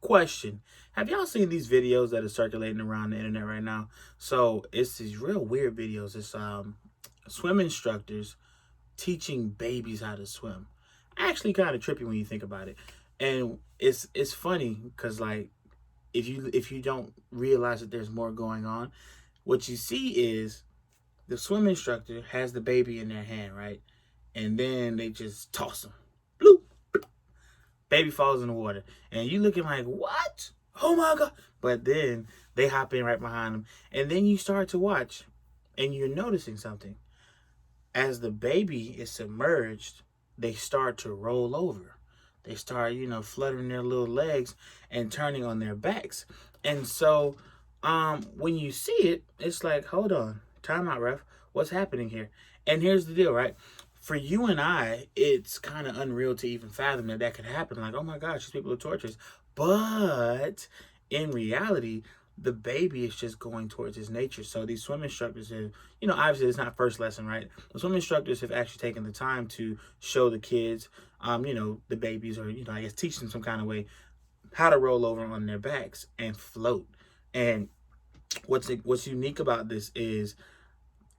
Question. Have y'all seen these videos that are circulating around the internet right now? So it's these real weird videos. It's swim instructors teaching babies how to swim. Actually kind of trippy when you think about it. And it's funny because like if you don't realize that there's more going on, what you see is the swim instructor has the baby in their hand, right? And then they just toss them. Bloop. Baby falls in the water. And you looking like, what? Oh my God. But then they hop in right behind them. And then you start to watch and you're noticing something. As the baby is submerged, they start to roll over. They start, fluttering their little legs and turning on their backs. And so when you see it, it's like, hold on, time out, ref. What's happening here? And here's the deal, right? For you and I, it's kind of unreal to even fathom that that could happen. Like, oh my gosh, these people are torturous. But in reality, the baby is just going towards his nature. So these swim instructors have, obviously it's not first lesson, right? The swim instructors have actually taken the time to show the kids, the babies, or, I guess teach them some kind of way how to roll over on their backs and float. And what's unique about this is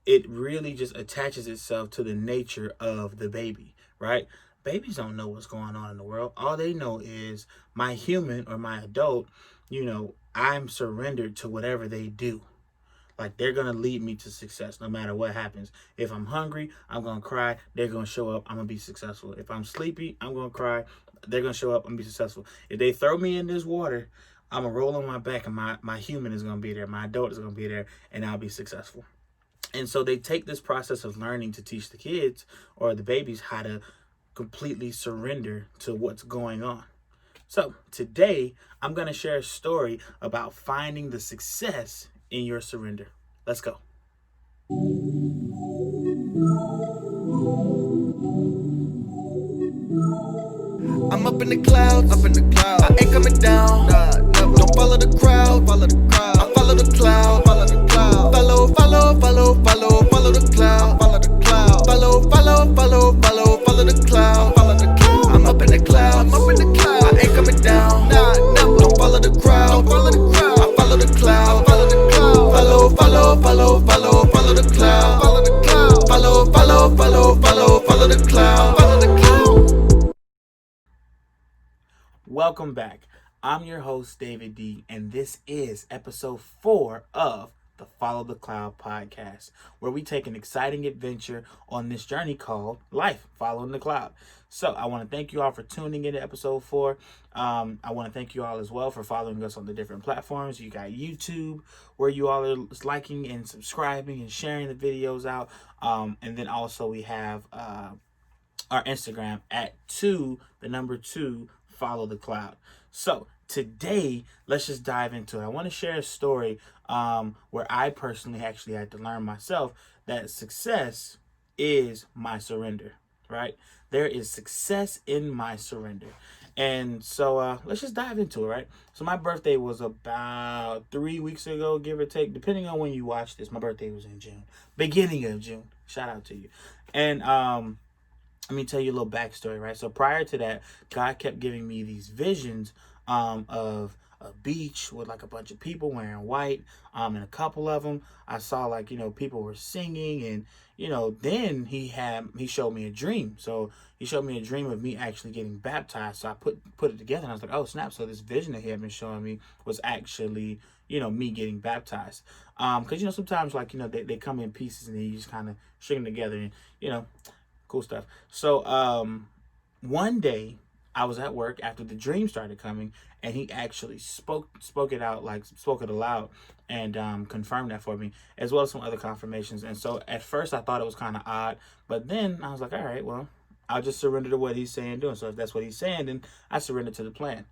it really just attaches itself to the nature of the baby, right? Babies don't know what's going on in the world. All they know is my human or my adult, I'm surrendered to whatever they do. Like they're gonna lead me to success no matter what happens. If I'm hungry, I'm gonna cry. They're gonna show up. I'm gonna be successful. If I'm sleepy, I'm gonna cry. They're gonna show up. I'm gonna be successful. If they throw me in this water, I'm gonna roll on my back, and my human is gonna be there. My adult is gonna be there, and I'll be successful. And so they take this process of learning to teach the kids or the babies how to completely surrender to what's going on. So today, I'm going to share a story about finding the success in your surrender. Let's go. I'm up in the clouds, I ain't coming down. Don't follow the crowd, I follow the cloud. Follow, the cloud. Follow the cloud. Follow the cloud. I'm up in the clouds, I ain't coming down. Don't follow the crowd, I follow the cloud. Follow, the cloud. Follow the cloud. Follow the cloud. Welcome back. I'm your host, David D, and this is episode 4 of the Follow the Cloud podcast, where we take an exciting adventure on this journey called life, following the cloud. So I want to thank you all for tuning in to episode 4. I want to thank you all as well for following us on the different platforms. You got YouTube, where you all are liking and subscribing and sharing the videos out. And then also we have our Instagram at 2 follow the cloud. So today, let's just dive into it. I want to share a story where I personally actually had to learn myself that success is my surrender, right? There is success in my surrender. And so let's just dive into it, right? So my birthday was about 3 weeks ago, give or take, depending on when you watch this. My birthday was in June, beginning of June. Shout out to you. And let me tell you a little backstory, right? So prior to that, God kept giving me these visions of a beach with like a bunch of people wearing white. And a couple of them, I saw like, people were singing, and, then he showed me a dream. So he showed me a dream of me actually getting baptized. So I put it together, and I was like, oh snap. So this vision that he had been showing me was actually, me getting baptized. Cause sometimes like, they come in pieces and then you just kind of string them together, and, cool stuff. So one day I was at work after the dream started coming, and he actually spoke it out, like spoke it aloud, and confirmed that for me, as well as some other confirmations. And so at first I thought it was kind of odd, but then I was like, all right, well, I'll just surrender to what he's saying doing. So if that's what he's saying, then I surrender to the plan.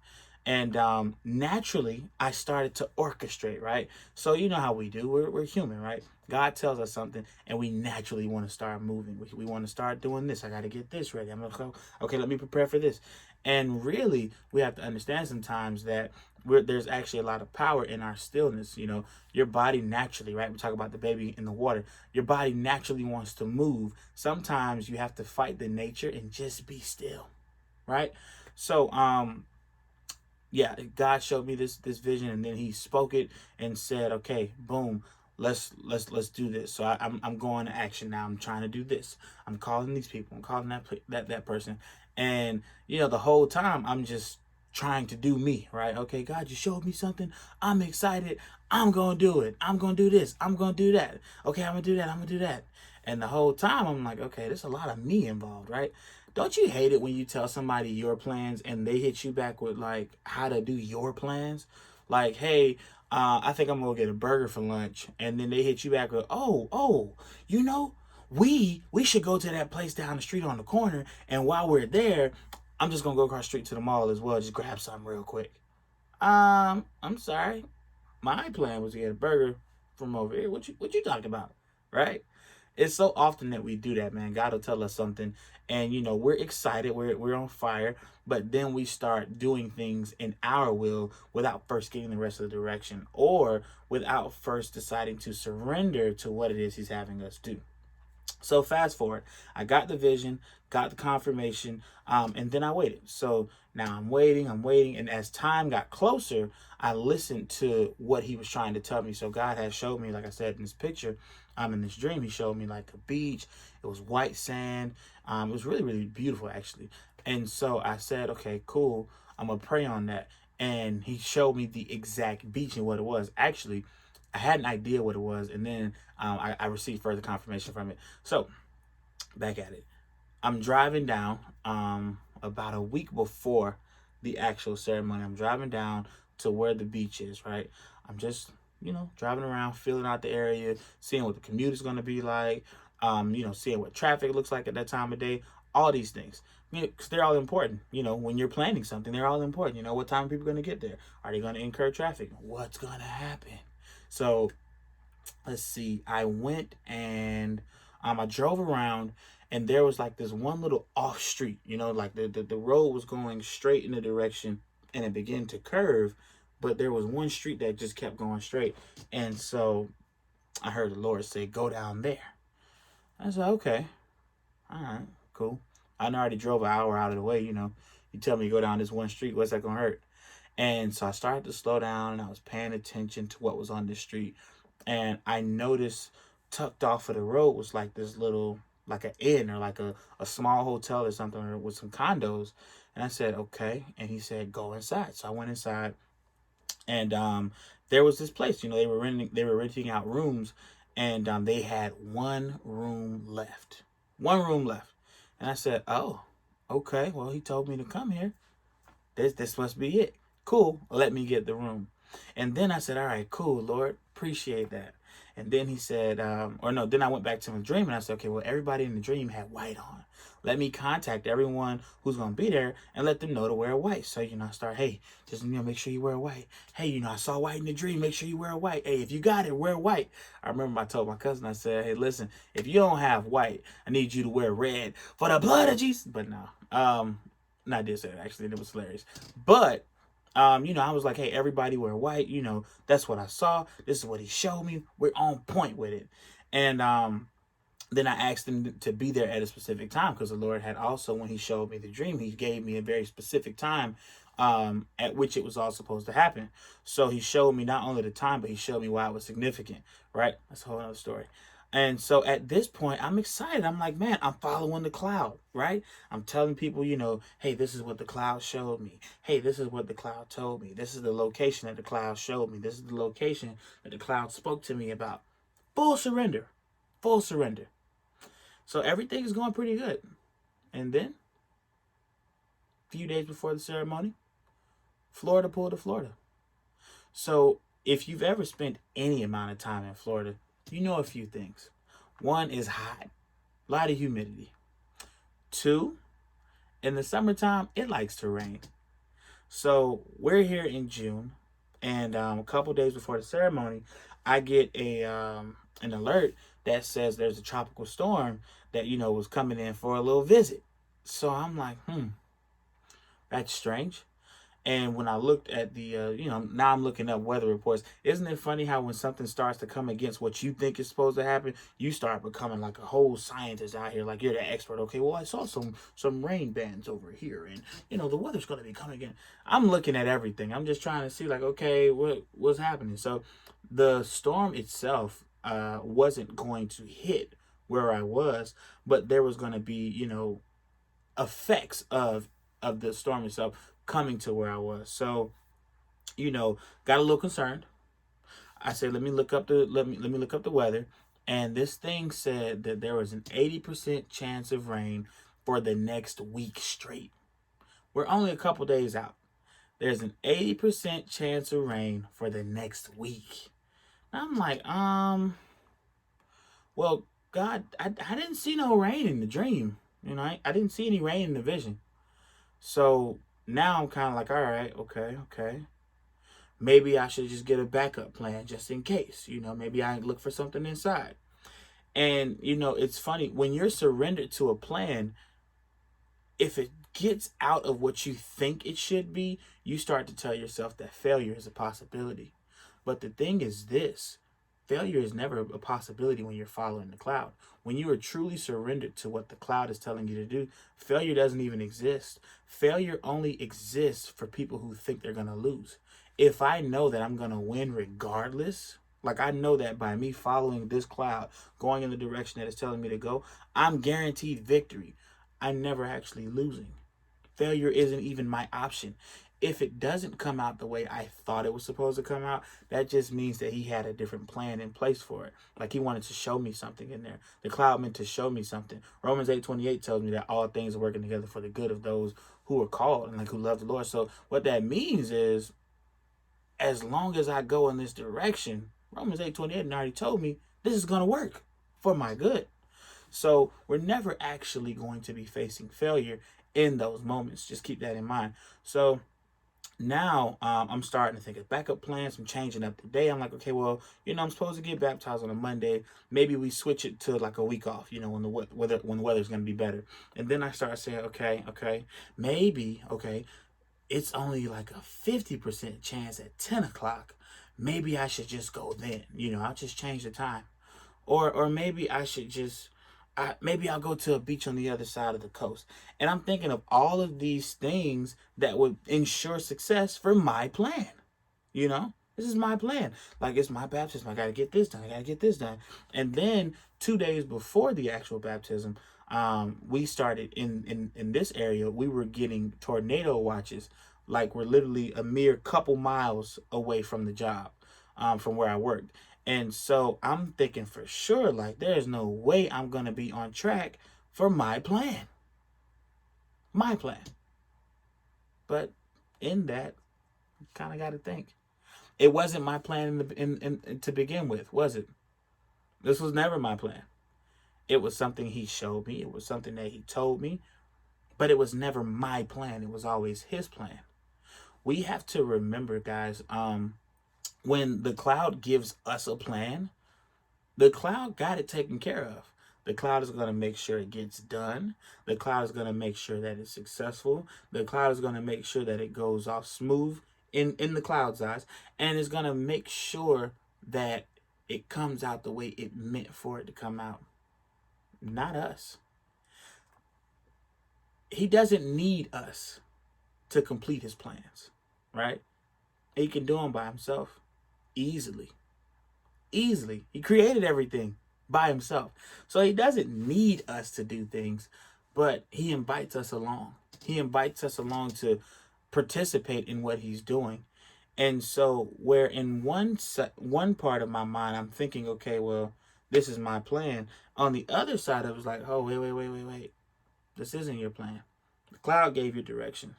And naturally, I started to orchestrate, right? So you know how we do. We're human, right? God tells us something, and we naturally want to start moving. We want to start doing this. I got to get this ready. I'm going to go, okay, let me prepare for this. And really, we have to understand sometimes that there's actually a lot of power in our stillness. Your body naturally, right? We talk about the baby in the water. Your body naturally wants to move. Sometimes you have to fight the nature and just be still, right? So, yeah, God showed me this vision, and then He spoke it and said, "Okay, boom, let's do this." So I'm going to action now. I'm trying to do this. I'm calling these people. I'm calling that person, and the whole time I'm just trying to do me, right? Okay, God, you showed me something. I'm excited. I'm gonna do it. I'm gonna do this. I'm gonna do that. Okay, I'm gonna do that. I'm gonna do that. And the whole time I'm like, okay, there's a lot of me involved, right? Don't you hate it when you tell somebody your plans and they hit you back with like how to do your plans? Like, hey, I think I'm gonna get a burger for lunch, and then they hit you back with, oh, you know, we should go to that place down the street on the corner, and while we're there, I'm just gonna go across the street to the mall as well, just grab something real quick. I'm sorry, my plan was to get a burger from over here. What you talking about, right? It's so often that we do that, man. God will tell us something, and we're excited, we're on fire, but then we start doing things in our will without first getting the rest of the direction, or without first deciding to surrender to what it is He's having us do. So fast forward, I got the vision, got the confirmation, and then I waited. So now I'm waiting, and as time got closer, I listened to what He was trying to tell me. So God has showed me, like I said in this picture, in this dream, He showed me like a beach. It was white sand. It was really, really beautiful, actually. And so I said, okay, cool. I'm gonna pray on that. And He showed me the exact beach and what it was. Actually, I had an idea what it was, and then I received further confirmation from it. So back at it, I'm driving down about a week before the actual ceremony. I'm driving down to where the beach is. Right, I'm just driving around, feeling out the area, seeing what the commute is going to be like. Seeing what traffic looks like at that time of day. All these things. Because they're all important. When you're planning something, they're all important. What time are people going to get there? Are they going to incur traffic? What's going to happen? So let's see. I went and I drove around, and there was like this one little off street. Like the road was going straight in the direction, and it began to curve, but there was one street that just kept going straight. And so I heard the Lord say, "Go down there." I said, "Okay, all right, cool." I already drove an hour out of the way. You tell me to go down this one street, what's that gonna hurt? And so I started to slow down, and I was paying attention to what was on the street. And I noticed tucked off of the road was like this little, like an inn, or like a small hotel or something, or with some condos. And I said, okay. And He said, go inside. So I went inside, and there was this place, they were renting out rooms, and they had one room left. One room left. And I said, oh, okay. Well, He told me to come here. This must be it. Cool. Let me get the room. And then I said, all right, cool, Lord. Appreciate that. And then He said, then I went back to my dream, and I said, okay, well, everybody in the dream had white on. Let me contact everyone who's going to be there and let them know to wear white. So, I start, hey, just, make sure you wear white. Hey, I saw white in the dream. Make sure you wear white. Hey, if you got it, wear white. I remember I told my cousin, I said, hey, listen, if you don't have white, I need you to wear red for the blood of Jesus. But no, I did say that, actually, and it was hilarious. But I was like, hey, everybody wear white. That's what I saw. This is what He showed me. We're on point with it. And then I asked them to be there at a specific time, because the Lord had also, when He showed me the dream, He gave me a very specific time at which it was all supposed to happen. So He showed me not only the time, but He showed me why it was significant, right? That's a whole other story. And so at this point, I'm excited. I'm like, man, I'm following the cloud, right? I'm telling people, hey, this is what the cloud showed me. Hey, this is what the cloud told me. This is the location that the cloud showed me. This is the location that the cloud spoke to me about. Full surrender. Full surrender. So everything is going pretty good. And then, a few days before the ceremony, Florida pulled to Florida. So if you've ever spent any amount of time in Florida, you know a few things. One is hot, a lot of humidity. Two, in the summertime, it likes to rain. So we're here in June, and a couple days before the ceremony, I get an alert that says there's a tropical storm that was coming in for a little visit. So I'm like, that's strange. And when I looked at the, now I'm looking up weather reports. Isn't it funny how when something starts to come against what you think is supposed to happen, you start becoming like a whole scientist out here, like you're the expert. Okay, well, I saw some rain bands over here, and the weather's gonna be coming in. I'm looking at everything. I'm just trying to see, like, okay, what's happening. So, the storm itself wasn't going to hit where I was, but there was going to be, effects of the storm itself coming to where I was. So, got a little concerned. I said, let me look up the weather, and this thing said that there was an 80% chance of rain for the next week straight. We're only a couple days out. There's an 80% chance of rain for the next week. I'm like, well, God, I didn't see no rain in the dream. I didn't see any rain in the vision. So now I'm kind of like, all right, okay. Maybe I should just get a backup plan just in case. Maybe I look for something inside. And, it's funny, when you're surrendered to a plan, if it gets out of what you think it should be, you start to tell yourself that failure is a possibility. But the thing is this. Failure is never a possibility when you're following the cloud. When you are truly surrendered to what the cloud is telling you to do, failure doesn't even exist. Failure only exists for people who think they're going to lose. If I know that I'm going to win regardless, like I know that by me following this cloud, going in the direction that it's telling me to go, I'm guaranteed victory. I'm never actually losing. Failure isn't even my option. If it doesn't come out the way I thought it was supposed to come out, that just means that he had a different plan in place for it. Like he wanted to show me something in there. The cloud meant to show me something. Romans 8:28 tells me that all things are working together for the good of those who are called and like who love the Lord. So what that means is, as long as I go in this direction, Romans 8:28 already told me this is going to work for my good. So we're never actually going to be facing failure in those moments. Just keep that in mind. So now I'm starting to think of backup plans. I'm changing up the day. I'm like, okay, well, I'm supposed to get baptized on a Monday. Maybe we switch it to like a week off, when the weather's going to be better. And then I start saying, okay, maybe, it's only like a 50% chance at 10 o'clock. Maybe I should just go then. I'll just change the time. Or maybe I should just, maybe I'll go to a beach on the other side of the coast. And I'm thinking of all of these things that would ensure success for my plan. This is my plan. Like, it's my baptism. I got to get this done. And then 2 days before the actual baptism, we started in this area, we were getting tornado watches. Like, we're literally a mere couple miles away from the job, from where I worked. And so I'm thinking for sure, like, there's no way I'm going to be on track for my plan. My plan. But in that, you kind of got to think. It wasn't my plan in to begin with, was it? This was never my plan. It was something he showed me. It was something that he told me. But it was never my plan. It was always his plan. We have to remember, guys, when the cloud gives us a plan, the cloud got it taken care of. The cloud is going to make sure it gets done. The cloud is going to make sure that it's successful. The cloud is going to make sure that it goes off smooth in the cloud's eyes. And it's going to make sure that it comes out the way it meant for it to come out. Not us. He doesn't need us to complete his plans, right? He can do them by himself easily. He created everything by himself. So he doesn't need us to do things, but he invites us along. He invites us along to participate in what he's doing. And so where in one part of my mind, I'm thinking, okay, well, this is my plan. On the other side, I was like, oh, wait. This isn't your plan. The cloud gave you direction.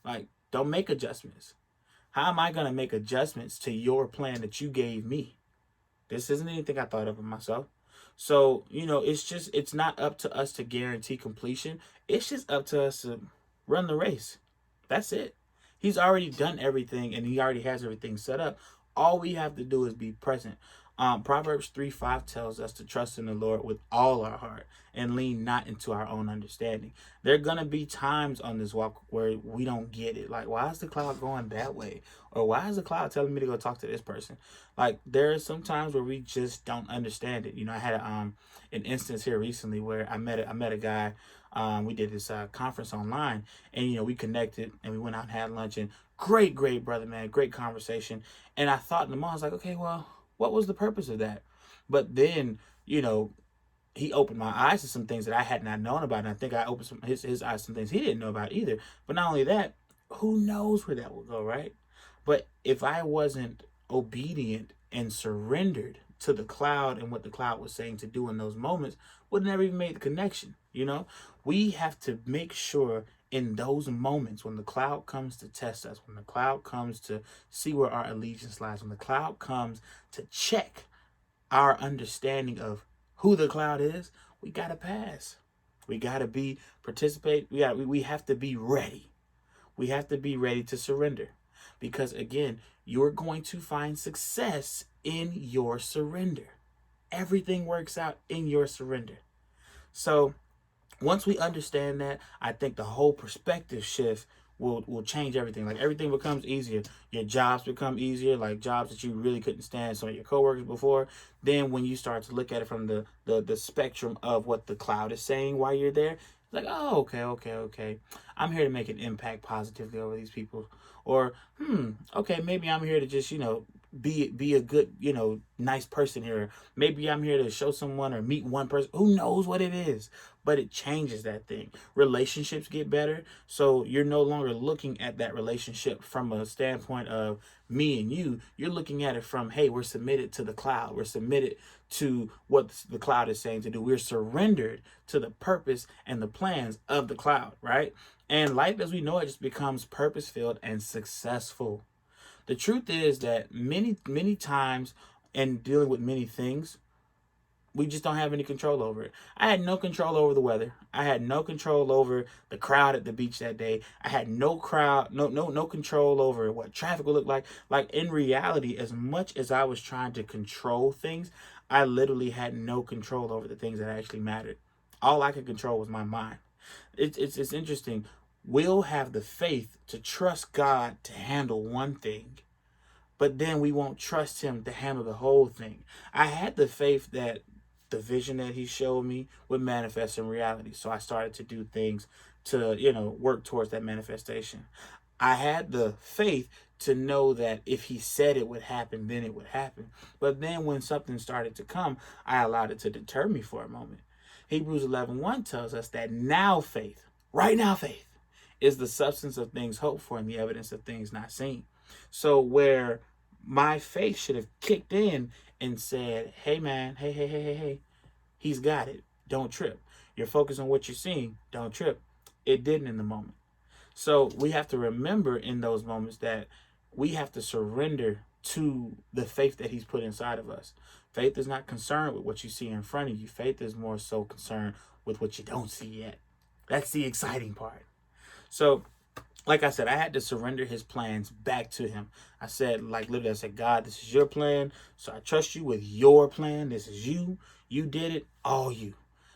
Like, don't make adjustments. How am I going to make adjustments to your plan that you gave me? This isn't anything I thought of myself. So, it's not up to us to guarantee completion. It's just up to us to run the race. That's it. He's already done everything and he already has everything set up. All we have to do is be present. Proverbs 3:5 tells us to trust in the Lord with all our heart and lean not into our own understanding. There are going to be times on this walk where we don't get it. Like, why is the cloud going that way? Or why is the cloud telling me to go talk to this person? Like, there are some times where we just don't understand it. I had an instance here recently where I met a guy. We did this conference online, and we connected and we went out and had lunch, and great brother, man, great conversation. And I thought in the moment, I was like, okay, well, what was the purpose of that? But then, he opened my eyes to some things that I had not known about. And I think I opened his eyes to some things he didn't know about either. But not only that, who knows where that will go, right? But if I wasn't obedient and surrendered to the cloud and what the cloud was saying to do in those moments, would never even made the connection. We have to make sure in those moments when the cloud comes to test us, when the cloud comes to see where our allegiance lies, when the cloud comes to check our understanding of who the cloud is, we got to pass. We got to participate. We have to be ready. We have to be ready to surrender, because again, you're going to find success in your surrender. Everything works out in your surrender. So once we understand that, I think the whole perspective shift will change everything. Like, everything becomes easier. Your jobs become easier, like jobs that you really couldn't stand some of your coworkers before. Then when you start to look at it from the spectrum of what the cloud is saying while you're there, it's like, oh, okay. I'm here to make an impact positively over these people. Or, okay, maybe I'm here to just, be a good, nice person here. Maybe I'm here to show someone or meet one person. Who knows what it is? But it changes that thing. Relationships get better. So you're no longer looking at that relationship from a standpoint of me and you. You're looking at it from, hey, we're submitted to the cloud. We're submitted to what the cloud is saying to do. We're surrendered to the purpose and the plans of the cloud, right? And life as we know it just becomes purpose-filled and successful. The truth is that many times in dealing with many things, we just don't have any control over it. I had no control over the weather. I had no control over the crowd at the beach that day. I had no control over what traffic would look like. Like, in reality, as much as I was trying to control things, I literally had no control over the things that actually mattered. All I could control was my mind. It's interesting. We'll have the faith to trust God to handle one thing, but then we won't trust him to handle the whole thing. I had the faith that the vision that he showed me would manifest in reality. So I started to do things to, work towards that manifestation. I had the faith to know that if he said it would happen, then it would happen. But then when something started to come, I allowed it to deter me for a moment. Hebrews 11:1 tells us that now faith, right now faith, is the substance of things hoped for and the evidence of things not seen. So where my faith should have kicked in and said, hey man, hey, he's got it. Don't trip. You're focused on what you're seeing. Don't trip. It didn't in the moment. So we have to remember in those moments that we have to surrender to the faith that he's put inside of us. Faith is not concerned with what you see in front of you. Faith is more so concerned with what you don't see yet. That's the exciting part. So, like I said, I had to surrender his plans back to him. I said, God, this is your plan. So I trust you with your plan. This is you. You did it, all you.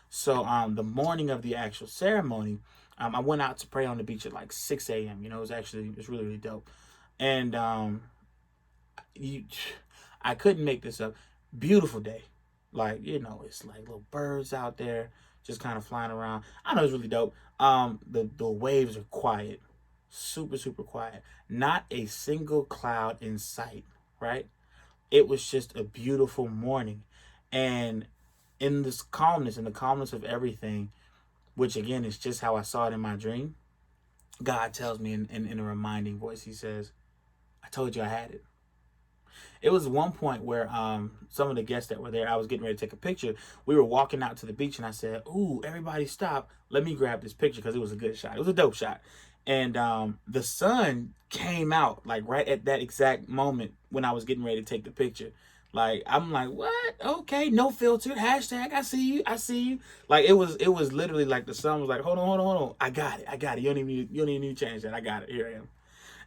So the morning of the actual ceremony, I went out to pray on the beach at like 6 a.m. It was really, really dope. And I couldn't make this up. Beautiful day. It's like little birds out there just kind of flying around. I know it's really dope. The waves are quiet. Super, super quiet. Not a single cloud in sight, right? It was just a beautiful morning. And in this calmness, in the calmness of everything, which again is just how I saw it in my dream, God tells me in a reminding voice, he says, I told you I had it. It was one point where some of the guests that were there, I was getting ready to take a picture. We were walking out to the beach and I said, ooh, everybody stop. Let me grab this picture because it was a good shot. It was a dope shot. And the sun came out like right at that exact moment when I was getting ready to take the picture. Like, I'm like, what? Okay, no filter. Hashtag, I see you. Like, it was literally like the sun was like, hold on. I got it. You don't even need to change that. I got it. Here I am.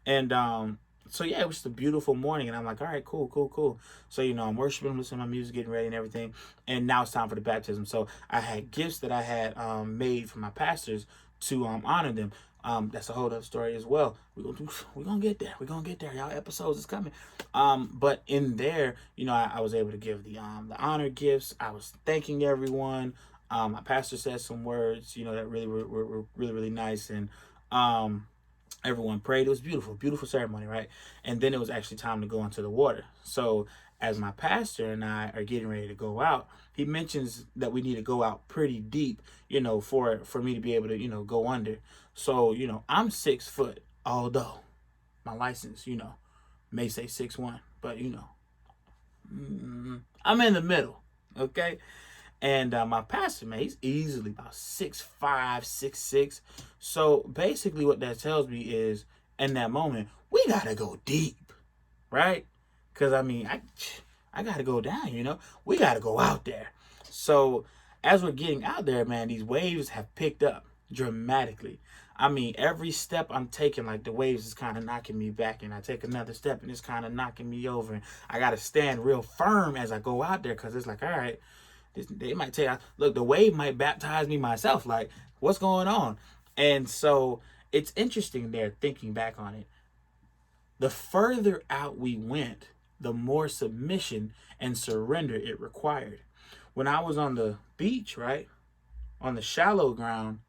And so yeah, it was just a beautiful morning, and I'm like, all right, cool, cool, cool. So I'm worshiping, listening to my music, getting ready, and everything. And now it's time for the baptism. So I had gifts that I had made for my pastors to honor them. That's a whole other story as well. We're gonna get there. We're gonna get there. Y'all, episodes is coming. But in there, I was able to give the honor gifts. I was thanking everyone. My pastor said some words, that really were really, really nice, and everyone prayed. It was beautiful, beautiful ceremony, right? And then it was actually time to go into the water. So as my pastor and I are getting ready to go out, he mentions that we need to go out pretty deep, for me to be able to, go under. So, I'm 6 foot, although my license, may say 6'1", but I'm in the middle, okay? And my pastor, man, he's easily about 6'5", 6'6". So basically what that tells me is, in that moment, we got to go deep, right? Because, I got to go down, We got to go out there. So as we're getting out there, man, these waves have picked up dramatically. Every step I'm taking, like, the waves is kind of knocking me back, and I take another step and it's kind of knocking me over. And I got to stand real firm as I go out there, because it's like, all right, they might tell you, look, the wave might baptize me myself. Like, what's going on? And so it's interesting there, thinking back on it. The further out we went, the more submission and surrender it required. When I was on the beach, right, on the shallow ground,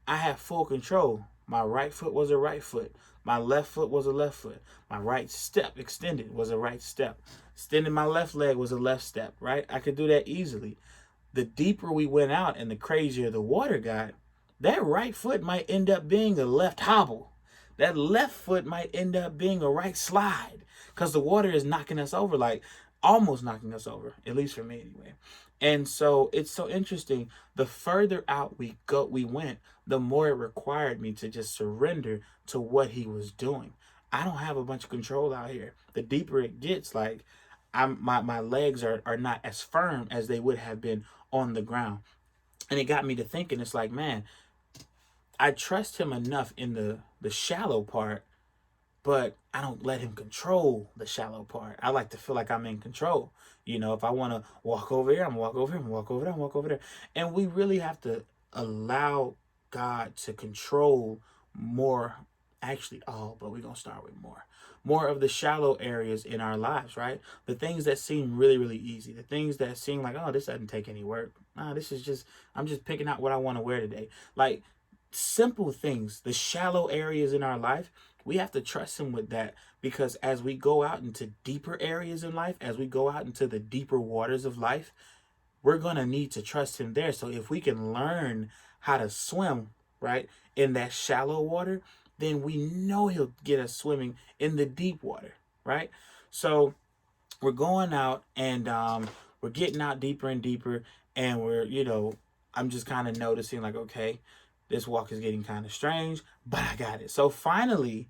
I had full control. My right foot was a right foot. My left foot was a left foot. My right step extended was a right step. Extending my left leg was a left step, right? I could do that easily. The deeper we went out and the crazier the water got, that right foot might end up being a left hobble. That left foot might end up being a right slide, because the water is knocking us over, like almost knocking us over, at least for me anyway. And so it's so interesting. The further out we went, the more it required me to just surrender to what he was doing. I don't have a bunch of control out here. The deeper it gets, like, my legs are not as firm as they would have been on the ground. And it got me to thinking, it's like, man, I trust him enough in the shallow part, but I don't let him control the shallow part. I like to feel like I'm in control. If I want to walk over here, I'm walk over here, I'm walk over there, I'm walk over there. And we really have to allow God to control more, actually all, but we're going to start with more of the shallow areas in our lives, right? The things that seem really, really easy, the things that seem like, oh, this doesn't take any work. This is just, I'm just picking out what I want to wear today. Like, simple things, the shallow areas in our life, we have to trust him with that, because as we go out into deeper areas in life, as we go out into the deeper waters of life, we're going to need to trust him there. So if we can learn how to swim, right, in that shallow water, then we know he'll get us swimming in the deep water, right? So we're going out, and we're getting out deeper and deeper, and I'm just kind of noticing, like, okay, this walk is getting kind of strange, but I got it. So finally,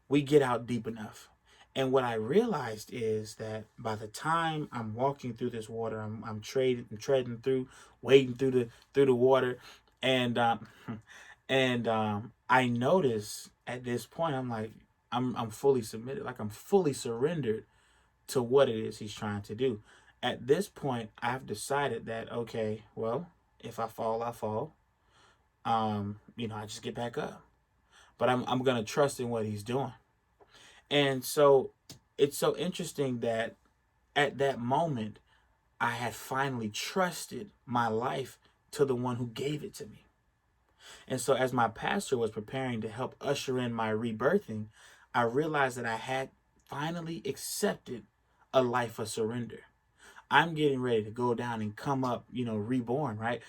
we get out deep enough. And what I realized is that by the time I'm walking through this water, I'm treading through, wading through the water, and I notice at this point, I'm like, I'm fully submitted, like I'm fully surrendered to what it is he's trying to do. At this point, I've decided that, okay, well, if I fall, I fall. I just get back up. But I'm gonna trust in what he's doing. And so it's so interesting that at that moment, I had finally trusted my life to the one who gave it to me. And so as my pastor was preparing to help usher in my rebirthing, I realized that I had finally accepted a life of surrender. I'm getting ready to go down and come up, reborn, right?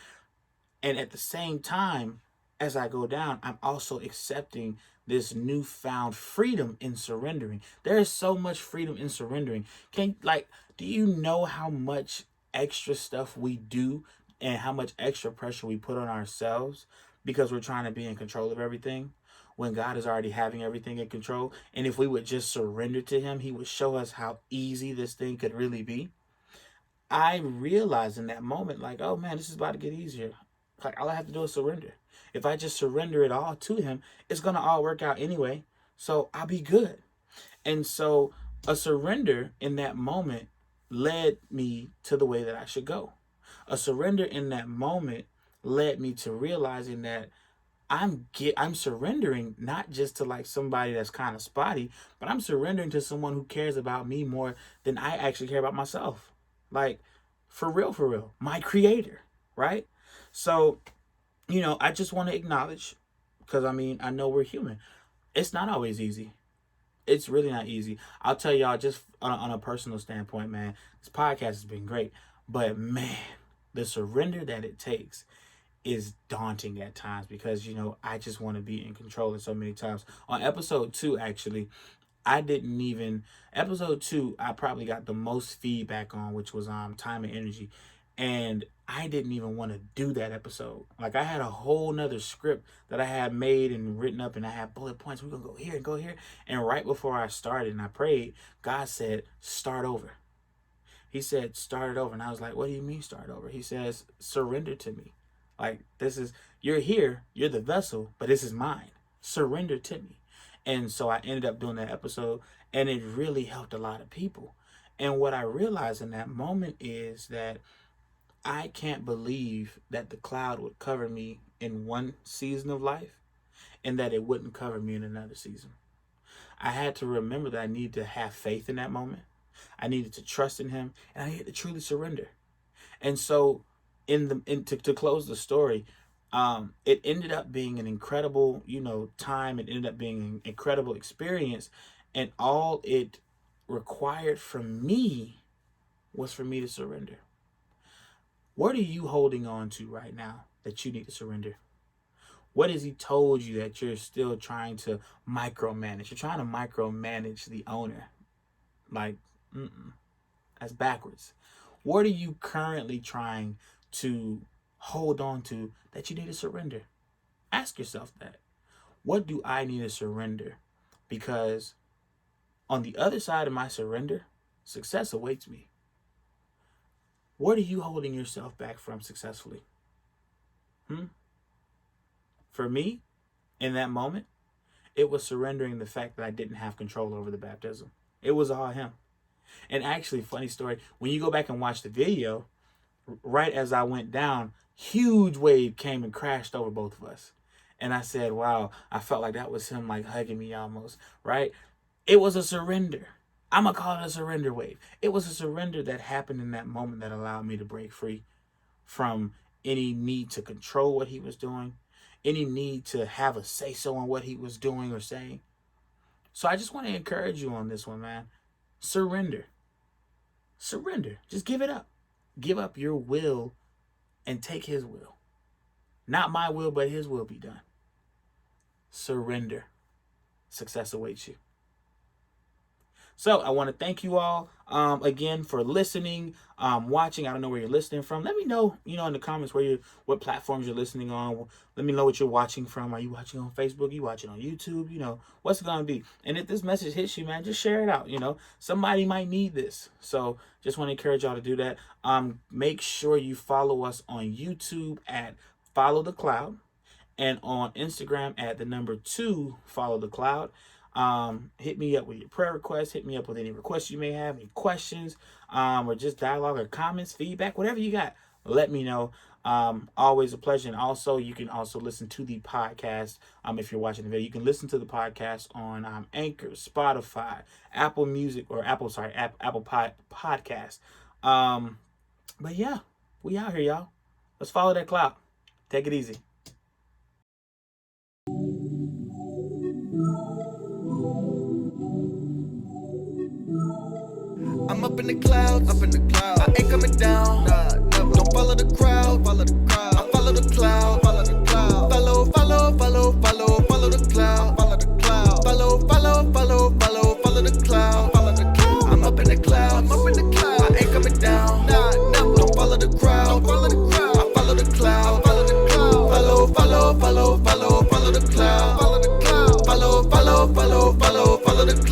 And at the same time, as I go down, I'm also accepting this newfound freedom in surrendering. There is so much freedom in surrendering. Do you know how much extra stuff we do and how much extra pressure we put on ourselves because we're trying to be in control of everything, when God is already having everything in control? And if we would just surrender to him, he would show us how easy this thing could really be. I realized in that moment, like, oh man, this is about to get easier. Like, all I have to do is surrender. If I just surrender it all to him, it's going to all work out anyway. So I'll be good. And so a surrender in that moment led me to the way that I should go. A surrender in that moment led me to realizing that I'm surrendering not just to like somebody that's kind of spotty, but I'm surrendering to someone who cares about me more than I actually care about myself. Like, for real, my creator, right? So, I just want to acknowledge, because I know we're human. It's not always easy. It's really not easy. I'll tell y'all just on a personal standpoint, man, this podcast has been great. But man, the surrender that it takes is daunting at times because, I just want to be in control and so many times. On episode 2, actually, episode 2, I probably got the most feedback on, which was time and energy. And I didn't even want to do that episode. Like, I had a whole nother script that I had made and written up, and I had bullet points. We're going to go here and go here. And right before I started and I prayed, God said, start over. He said, start it over. And I was like, what do you mean start over? He says, surrender to me. Like, you're here, you're the vessel, but this is mine. Surrender to me. And so I ended up doing that episode, and it really helped a lot of people. And what I realized in that moment is that I can't believe that the cloud would cover me in one season of life and that it wouldn't cover me in another season. I had to remember that I needed to have faith in that moment. I needed to trust in him, and I needed to truly surrender. And so to close the story, it ended up being an incredible, time. It ended up being an incredible experience. And all it required from me was for me to surrender. What are you holding on to right now that you need to surrender? What has he told you that you're still trying to micromanage? You're trying to micromanage the owner. Like, that's backwards. What are you currently trying to hold on to that you need to surrender? Ask yourself that. What do I need to surrender? Because on the other side of my surrender, success awaits me. What are you holding yourself back from successfully? For me, in that moment, it was surrendering the fact that I didn't have control over the baptism. It was all him. And actually, funny story, when you go back and watch the video, right as I went down, huge wave came and crashed over both of us. And I said, wow, I felt like that was him like hugging me almost, right? It was a surrender. I'm going to call it a surrender wave. It was a surrender that happened in that moment that allowed me to break free from any need to control what he was doing, any need to have a say-so on what he was doing or saying. So I just want to encourage you on this one, man. Surrender. Surrender. Just give it up. Give up your will and take his will. Not my will, but his will be done. Surrender. Success awaits you. So I want to thank you all again for listening, watching. I don't know where you're listening from. Let me know, in the comments what platforms you're listening on. Let me know what you're watching from. Are you watching on Facebook? Are you watching on YouTube? What's it going to be? And if this message hits you, man, just share it out. Somebody might need this. So just want to encourage y'all to do that. Make sure you follow us on YouTube at Follow the Cloud and on Instagram at the number 2 Follow the Cloud. Hit me up with your prayer requests. Hit me up with any requests you may have, any questions, or just dialogue or comments, feedback, whatever you got. Let me know. Always a pleasure. And also, you can also listen to the podcast. If you're watching the video, you can listen to the podcast on Anchor, Spotify, Apple Music, or Apple Podcast. But yeah, we out here, y'all. Let's follow that cloud. Take it easy. I'm up in the clouds, I ain't coming down. Never. Don't follow the crowd, I follow the cloud, follow the cloud. Follow the cloud, follow the cloud. Follow the cloud. I'm up in the clouds, I ain't coming down. Never. Don't follow the crowd, I follow the cloud, follow the cloud. Follow the cloud. Follow the cloud.